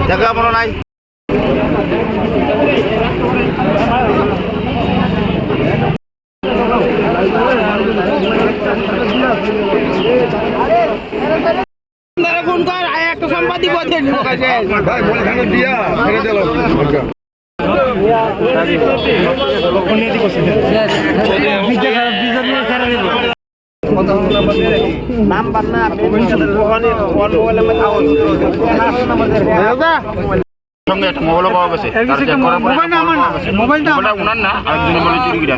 দেখা মনে নাই। ফোন কর একটা সাংবাদিক নাম্বার না সঙ্গে একটা মোবাইল পাওয়া গেছে, মোবাইলটা উনার না আরেকজনের মোবাইল চুরি করে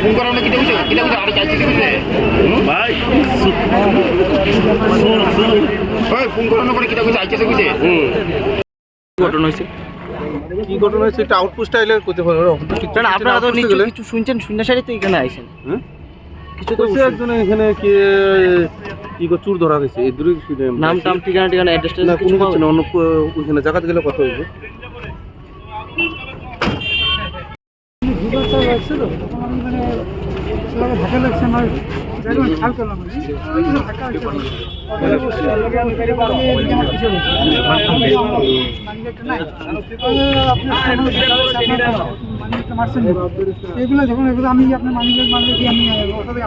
ফোন করা কি দেখছো কি দেখছো আরে চাইছে কি ভাই ভাই ফোন করানো করে কি দেখছো চাইছে কি ঘটনা হইছে কি ঘটনা হয়েছে এটা আউটপোস্ট স্টাইলের করতে পারো কারণ আপনারা তো কিছু শুনছেন শুননা সারি তো এখানে আইছেন হ্যাঁ কিছু তো একজন এখানে কি চুর ধরা গেছে এই দূরে নাম টাম ঠিকানা ঠিকানা অ্যাড্রেস না কোনো কিছু না অন্য ওইখানে জায়গাতে গেলে কথা হইবে ধাক্কা লাগছে আমার খেয়াল করলাম এগুলো যখন এগুলো আমি আপনার মানিব্যাগ মানলে কি আমি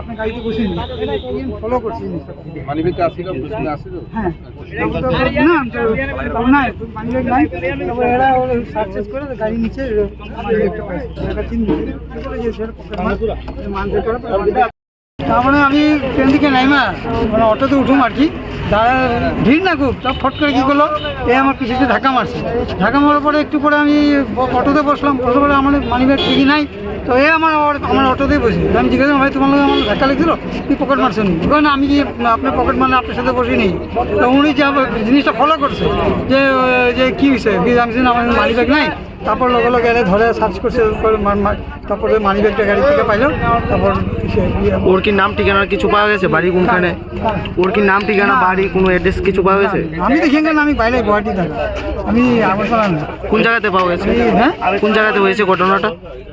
আপনার গাড়িতে বসে ফলো করছি মানিব্যাগ আসছিল হ্যাঁ না নাই মানিব্যাগ নাই তারপরে এরা সার্চেস করে গাড়ি নিচে মানিব্যাগটা পাইছে চিন্তা তারপরে আমি ট্রেন থেকে নাইমা মানে অটোতে উঠুম আর কি দাঁড়া ভিড় না খুব সব ফট করে কী করলো এ আমার পিছিয়ে ধাক্কা মারছে ধাক্কা মারার পরে একটু পরে আমি অটোতে বসলাম বসার পরে আমার মানিব্যাগ ঠিকই নাই তো এ আমার অটোতেই বসি আমি জিজ্ঞাসা ভাই তোমার লোক আমার ধাক্কা লেগেছিল কি পকেট মারছেন না আমি কি আপনার পকেট মারলে আপনার সাথে বসি নেই তো উনি যে জিনিসটা ফলো করছে যে কী হয়েছে আমি আমার মানিব্যাগ নাই তারপর লোক গেলে ধরে সার্চ করছে তারপরে মানিব্যাগটা গাড়ি থেকে পাইলো তারপর ওর কি নাম ঠিকানা কিছু পাওয়া গেছে বাড়ি কোনখানে ওর কি নাম ঠিকানা বাড়ি কোনো অ্যাড্রেস কিছু পাওয়া গেছে আমি দেখি না আমি বাইরে গুয়াহাটি থাকি আমি আগরতলা না কোন জায়গাতে পাওয়া গেছে হ্যাঁ কোন জায়গাতে হয়েছে ঘটনাটা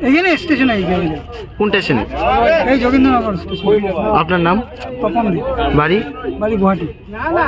এখানে স্টেশনে কোন স্টেশনে এই যোগেন্দ্রনগর স্টেশন আপনার নাম তপন বাড়ি গুয়াহাটি